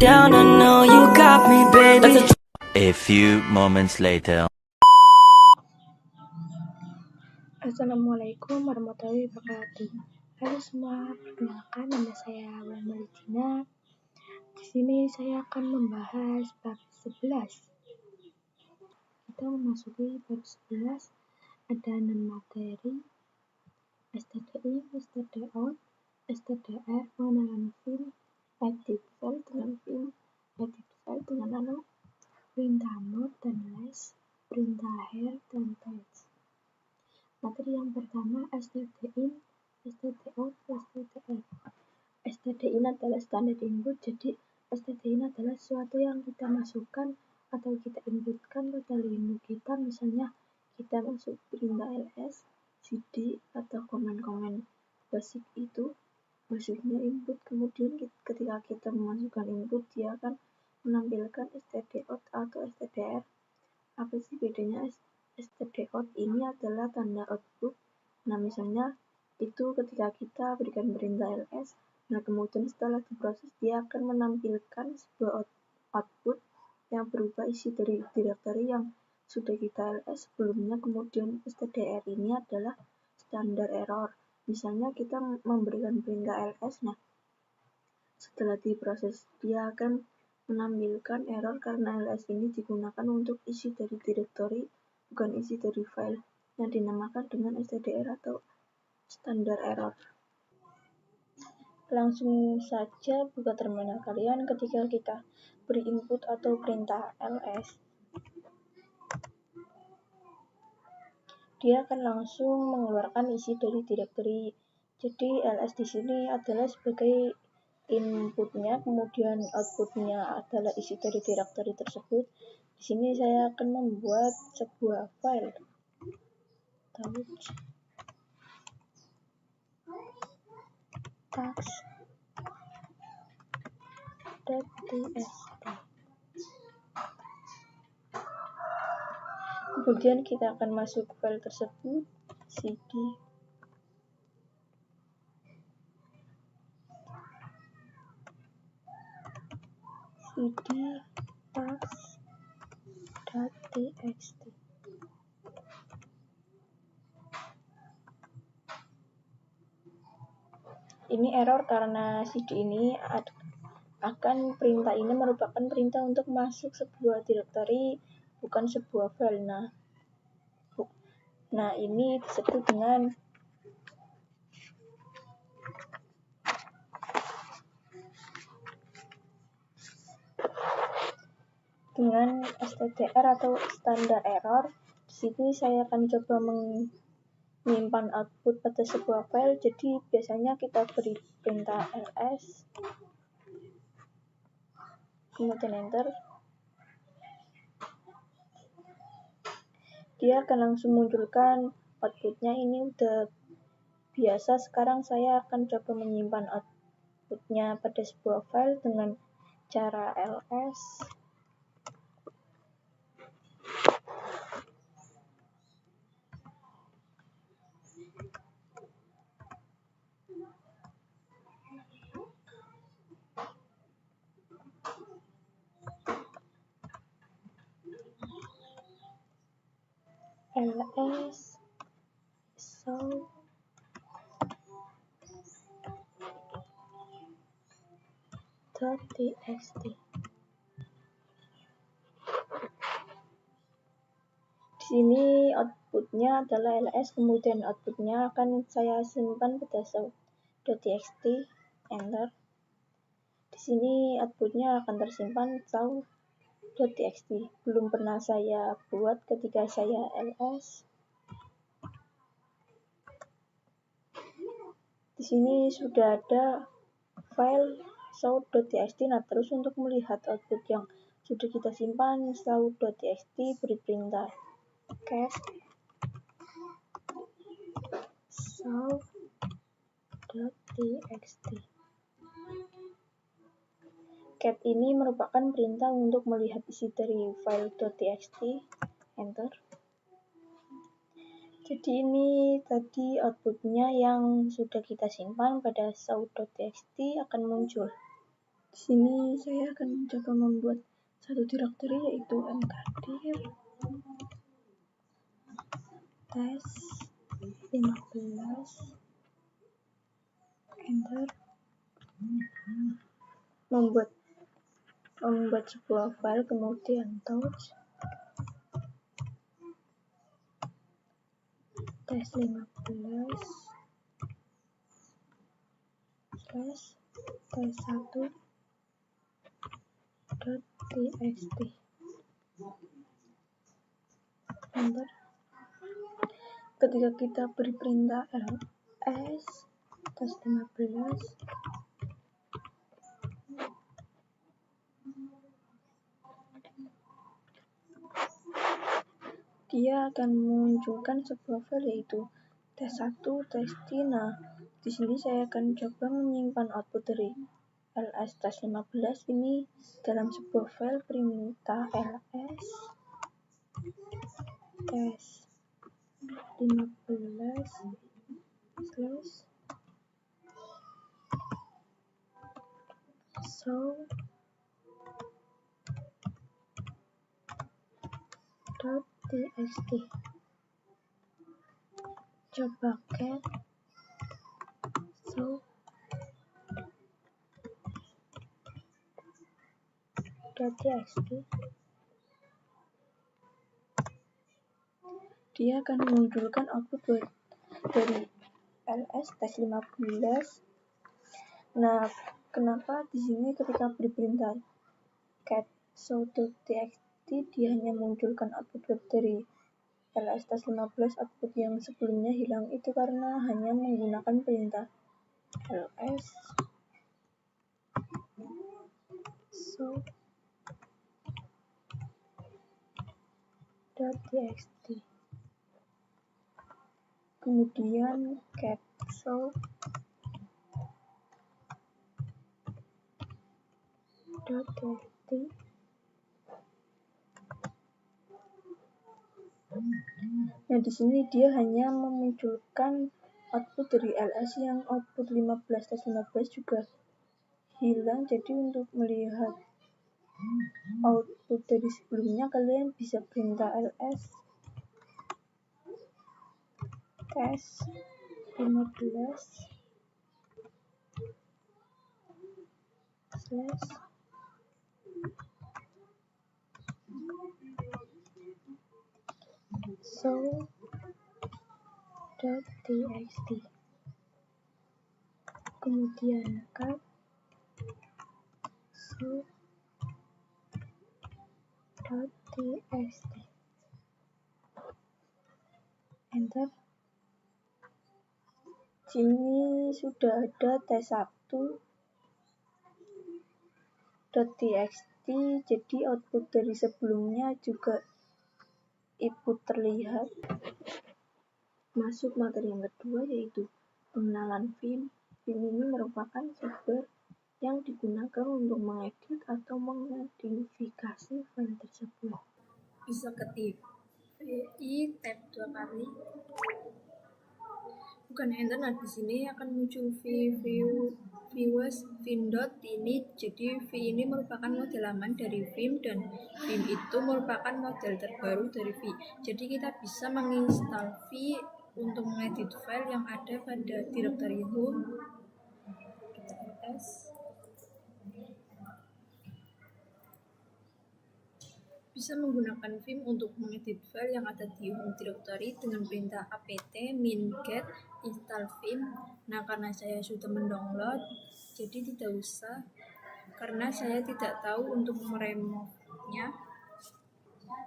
down, I know you got me, baby. A few moments later. Assalamualaikum warahmatullahi wabarakatuh. Halo semua, perkenalkan nama saya Wulan Marijina. Di sini saya akan membahas bab 11. Kita memasuki bab 11. Ada 6 materi: STDI, STDOut, STDR, pengenalan film, edit file dengan film, edit file dengan analog, perintah mode dan less, perintah here dan text. Materi yang pertama, STDIn, STDOut, STDR. STDIn adalah standar input, jadi STDIn adalah sesuatu yang kita masukkan atau kita inputkan pada Linux kita. Misalnya kita masuk perintah ls, cd, atau komen-komen basic itu, basicnya input. Kemudian ketika kita memasukkan input, dia akan menampilkan STDOut atau STDR. Apa sih bedanya? STDOut ini adalah tanda output. Nah, misalnya itu ketika kita berikan perintah ls, nah kemudian setelah diproses dia akan menampilkan sebuah output yang berupa isi dari directory yang sudah kita ls sebelumnya. Kemudian STDR ini adalah standar error. Misalnya kita memberikan perintah ls, nah setelah diproses dia akan menampilkan error karena ls ini digunakan untuk isi dari directory, bukan isi dari file, yang dinamakan dengan STDR atau standar error. Langsung saja buka terminal kalian. Ketika kita beri input atau perintah ls, dia akan langsung mengeluarkan isi dari directory. Jadi ls di sini adalah sebagai inputnya, kemudian outputnya adalah isi dari directory tersebut. Di sini saya akan membuat sebuah file task.txt. Kemudian kita akan masuk ke file tersebut, cd task.txt. Ini error karena cd ini akan perintah ini merupakan perintah untuk masuk sebuah directory, bukan sebuah file. Nah ini disebut dengan STDR atau standar error. Di sini saya akan coba menyimpan output pada sebuah file. Jadi biasanya kita beri perintah ls, kemudian enter. Dia akan langsung munculkan outputnya. Ini udah biasa. Sekarang saya akan coba menyimpan outputnya pada sebuah file dengan cara ls show.txt. Di sini outputnya adalah ls, kemudian outputnya akan saya simpan pada show.txt, enter. Di sini outputnya akan tersimpan show.txt. Belum pernah saya buat ketika saya ls. Di sini sudah ada file show.txt. Nah, terus untuk melihat output yang sudah kita simpan show.txt, beri perintah cat show.txt. Cat ini merupakan perintah untuk melihat isi dari file .txt, enter. Jadi ini tadi outputnya yang sudah kita simpan pada show.txt akan muncul. Di sini saya akan mencoba membuat satu directory, yaitu mkdir tes 15, enter. Membuat sebuah file, kemudian touch tes 15 slash tes 1.txt, enter. Ketika kita beri perintah ls tes 15, dia akan memunculkan sebuah file, yaitu tes1.txt. Nah, di sini saya akan coba menyimpan output dari ls tes 15 ini dalam sebuah file perintah ls tes 15 slash show.txt. Coba get show.txt. Dia akan memunculkan output dari ls tes 15. Nah, kenapa di sini ketika beri perintah get show.txt dia hanya munculkan output dari ls tes 15, output yang sebelumnya hilang itu karena hanya menggunakan perintah ls show.txt, kemudian get show.txt. Nah, di sini dia hanya memunculkan output dari ls yang output 15 tes 15 juga hilang. Jadi untuk melihat output dari sebelumnya, kalian bisa perintah ls tes 15 slash show.txt, kemudian cut show.txt, enter. Sini sudah ada tes1.txt, jadi output dari sebelumnya juga ikut terlihat. Masuk materi yang kedua, yaitu pengenalan Vim. Vim ini merupakan software yang digunakan untuk mengedit atau memodifikasi file tersebut. Bisa ketik VI tab 2 kali, bukan enter. Nah, di sini akan muncul views Vim.dot ini. Jadi Vim ini merupakan model laman dari Vim dan Vim itu merupakan model terbaru dari Vim. Jadi kita bisa menginstal Vim untuk mengedit file yang ada pada directory home. Kita ls. Bisa menggunakan Vim untuk mengedit file yang ada di home directory dengan perintah apt min-get install Vim. Nah, karena saya sudah mendownload, jadi tidak usah, karena saya tidak tahu untuk meremove-nya.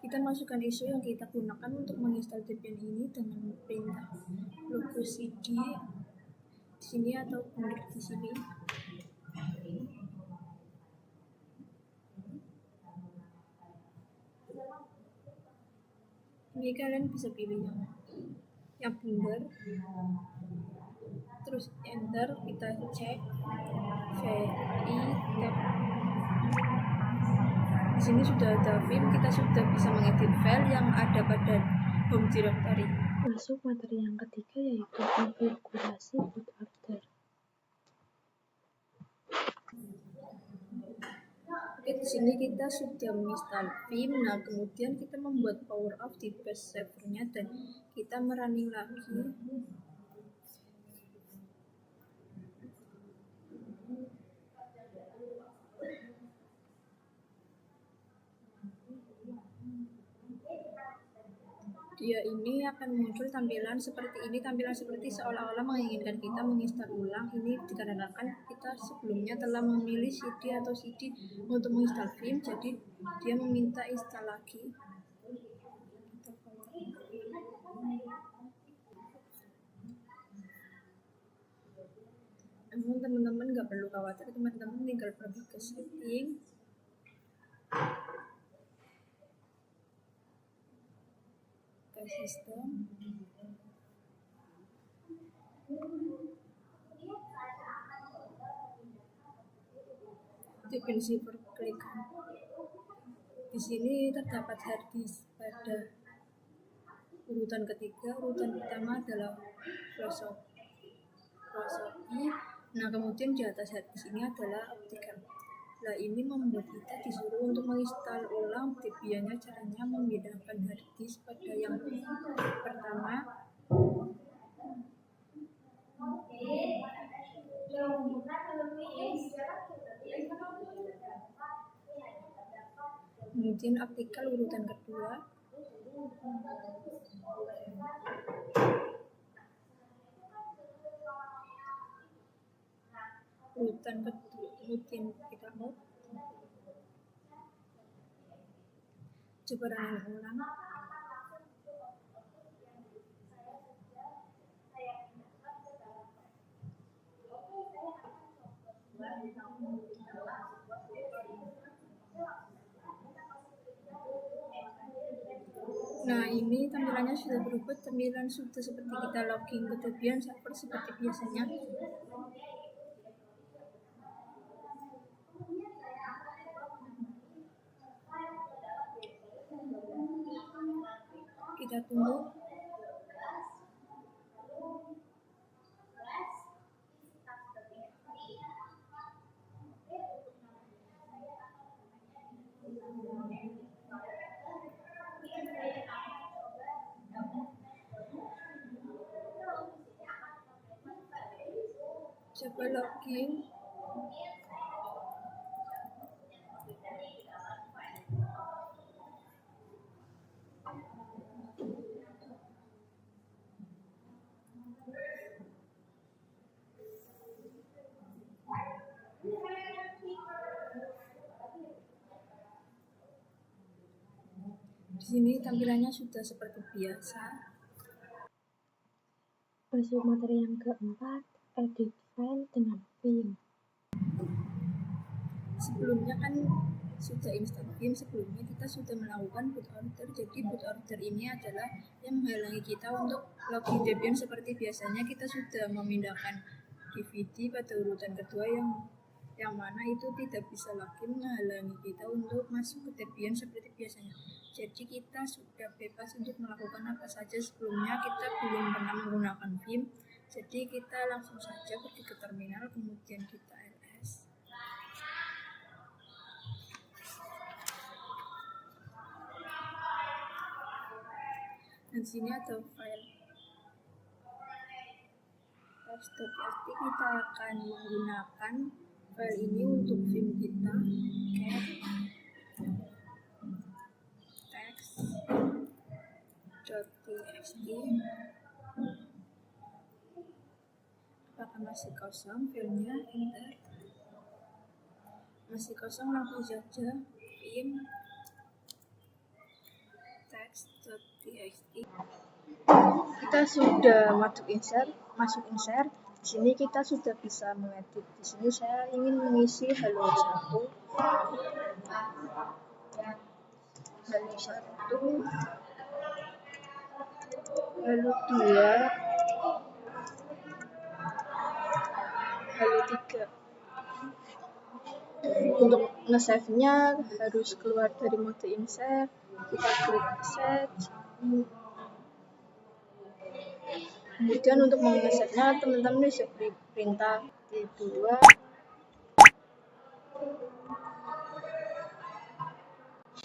Kita masukkan isu yang kita gunakan untuk menginstal Debian ini dengan perintah logo cd di sini atau benar di sini. Ini kalian bisa pilih yang benar, terus enter. Kita cek VI tab. Di sini sudah ada Vim, kita sudah bisa mengedit file yang ada pada home directory. Masuk materi yang ketiga, yaitu konfigurasi boot order. Oke, di sini kita sudah menginstal Vim. Nah, kemudian kita membuat power off di base servernya dan kita merunning lagi. Dia ini akan muncul tampilan seperti ini, tampilan seperti seolah-olah menginginkan kita menginstal ulang. Ini dikarenakan kita sebelumnya telah memilih CD atau CD untuk menginstal Vim, jadi dia meminta install lagi. Namun teman-teman nggak perlu khawatir, teman-teman tinggal pergi ke setting, ke sistem, definisi klik. Di sini terdapat hard disk pada urutan ketiga. Urutan pertama adalah Philosophy. Nah, kemudian di atas hard disk ini adalah optical. Nah, ini membuat kita disuruh untuk menginstal ulang Debian-nya. Caranya memindahkan hard disk pada yang pertama. Kemudian optical urutan kedua. Urutan kedua, kemudian kita mau coba running ulang. Nah, ini tampilannya sudah berubah, tampilan sudah seperti kita login ke Debian server seperti biasanya. Kita tunggu. Coba login. Di sini tampilannya sudah seperti biasa. Masuk materi yang keempat, edit file dengan Vim. Sebelumnya kan sudah install Vim, sebelumnya kita sudah melakukan boot order. Jadi boot order ini adalah yang menghalangi kita untuk login Debian seperti biasanya. Kita sudah memindahkan DVD pada urutan kedua yang mana itu tidak bisa lagi menghalangi kita untuk masuk ke Debian seperti biasanya. Jadi kita sudah bebas untuk melakukan apa saja. Sebelumnya kita belum pernah menggunakan Vim, jadi kita langsung saja pergi ke terminal, kemudian kita ls. Dan sini ada file text.txt. Kita akan menggunakan file ini untuk Vim kita. Text.txt. Apakah masih kosong filenya? Enter. Masih kosong, langsung saja Vim text.txt. Kita sudah masuk insert. Di sini kita sudah bisa mengedit. Di sini saya ingin mengisi halo 1, halo 2, halo 3. Untuk nge-save-nya harus keluar dari mode insert. Kita klik set. Kemudian untuk mengesetnya teman-teman bisa perintah T2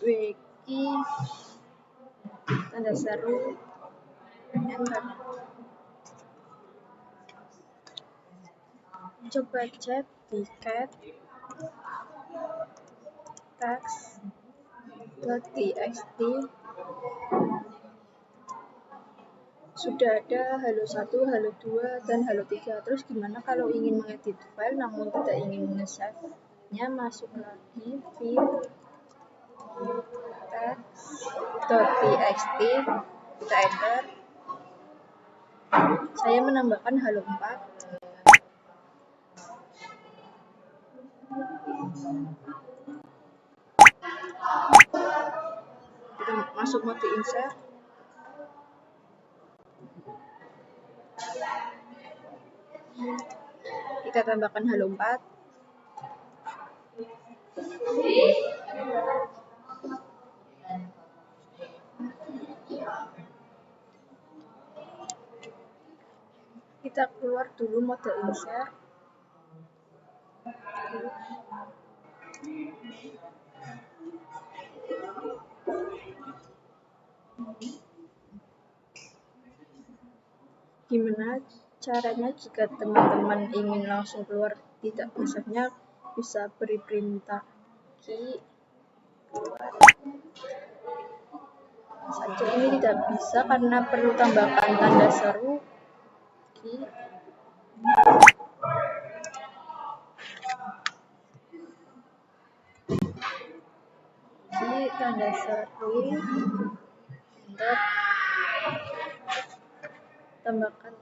wiki tanda seru enter. Coba cek tiket text.txt. Sudah ada halo 1, halo 2, dan halo 3. Terus gimana kalau ingin mengedit file namun tidak ingin nge-save-nya? Masuk lagi file text.txt, kita enter. Saya menambahkan halo 4. Kita masuk mode insert. Kita tambahkan halo 4. Kita keluar dulu mode insert. Gimana caranya jika teman-teman ingin langsung keluar tidak nge-save-nya? Bisa beri perintah key keluar saja. Ini tidak bisa karena perlu tambahkan tanda seru key. Tanda seru enter. Tambahkan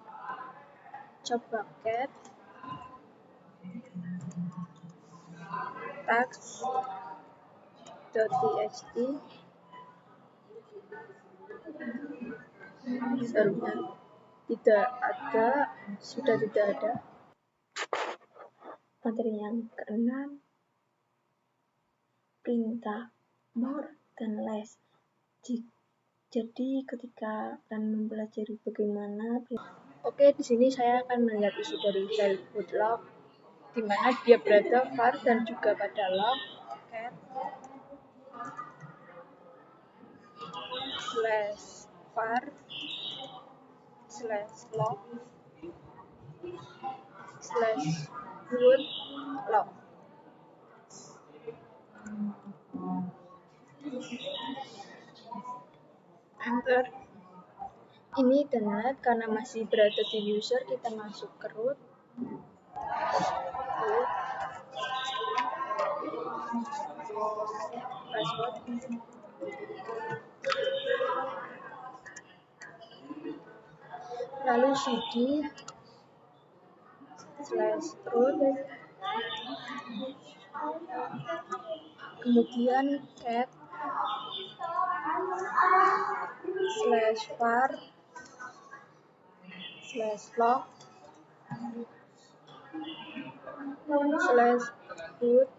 coba cat text.txt. Serunya tidak ada, sudah tidak ada. Materi yang ke-6, perintah more dan less. Jadi ketika akan mempelajari bagaimana, oke, di sini saya akan melihat isi dari file bootlock, di mana dia berada var dan juga pada log cat /var /log /root log. Enter. Ini telnet karena masih berada di user, kita masuk ke root. Password. Lalu cd /root, kemudian cat /var /log /root.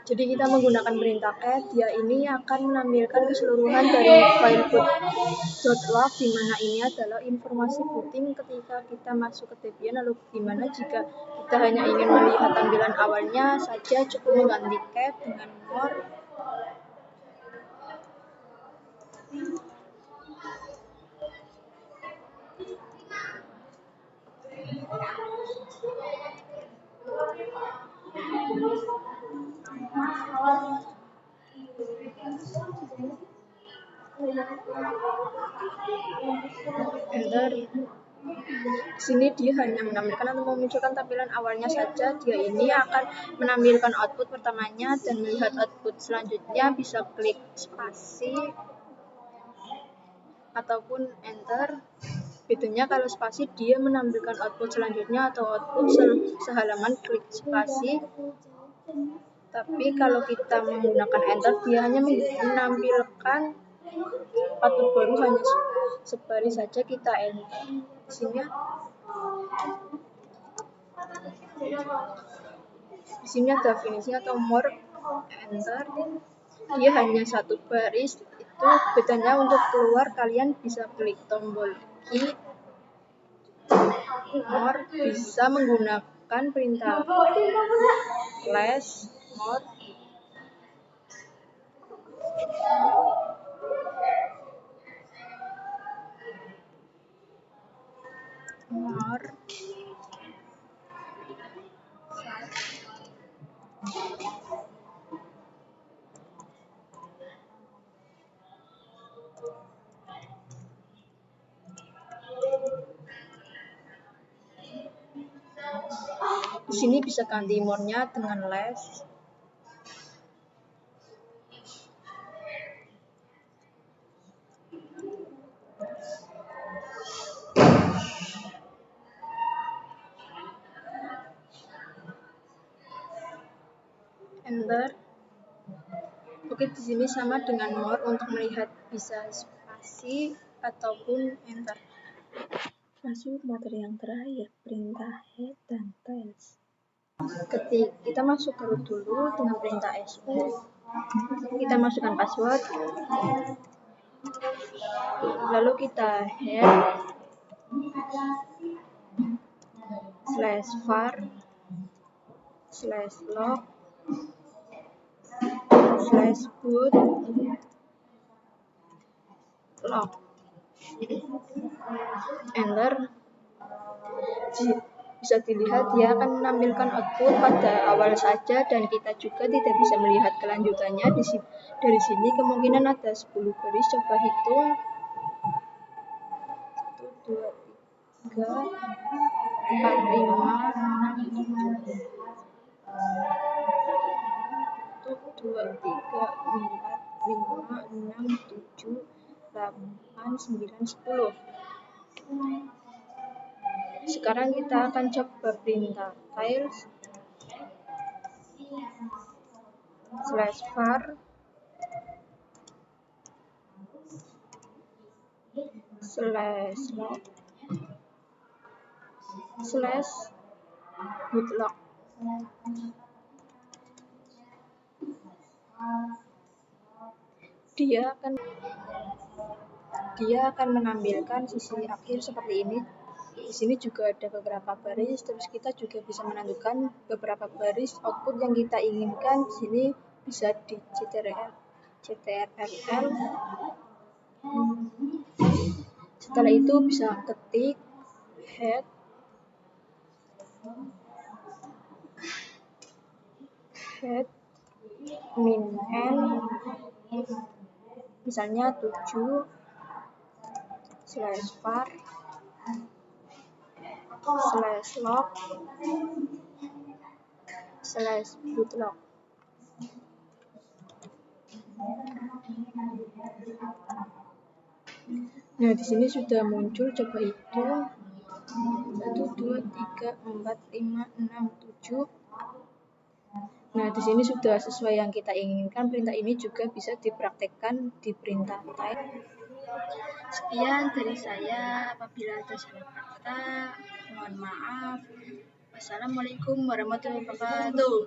Jadi kita menggunakan perintah cat, dia ini akan menampilkan keseluruhan dari file boot.log, di mana ini adalah informasi booting ketika kita masuk ke Debian. Lalu gimana jika kita hanya ingin melihat tampilan awalnya saja? Cukup mengganti cat dengan more. Enter. Sini dia hanya menampilkan atau memunculkan tampilan awalnya saja. Dia ini akan menampilkan output pertamanya, dan melihat output selanjutnya bisa klik spasi ataupun enter. Bedanya kalau spasi dia menampilkan output selanjutnya, atau output sehalaman klik spasi. Tapi kalau kita menggunakan enter, dia hanya menampilkan output baru hanya sebaris saja. Kita enter. Di sini ada finishing atau more, enter. Dia hanya satu baris, itu bedanya untuk keluar kalian bisa klik tombol key more, bisa menggunakan perintah slash more, di sini bisa ganti more-nya dengan less. Enter. Oke, di sini sama dengan more, untuk melihat bisa spasi ataupun enter. Masuk materi yang terakhir, perintah head dan tails. Kita masuk ke root dulu dengan perintah su. Kita masukkan password. Lalu kita head /var /log /boot log. Enter. Bisa dilihat dia akan menampilkan output pada awal saja dan kita juga tidak bisa melihat kelanjutannya. Dari sini kemungkinan ada 10 baris. Coba hitung. 1, 2, 3, 4, 5, 6, 7. 1, 2, 3, 4, 5, 6, 7. 8, 9, 10. Sekarang kita akan coba perintah tails /var /log /bootlog. Dia akan menampilkan sisi akhir seperti ini. Di sini juga ada beberapa baris, terus kita juga bisa menentukan beberapa baris output yang kita inginkan. Di sini bisa di ctrl. Setelah itu bisa ketik head min n, misalnya 7 /var /log /bootlog. Nah, di sini sudah muncul. Coba hitung. 1, 2, 3, 4, 5, 6, 7. Nah, di sini sudah sesuai yang kita inginkan. Perintah ini juga bisa dipraktekkan di perintah type. Sekian dari saya. Apabila ada salah kata, mohon maaf. Wassalamualaikum warahmatullahi wabarakatuh.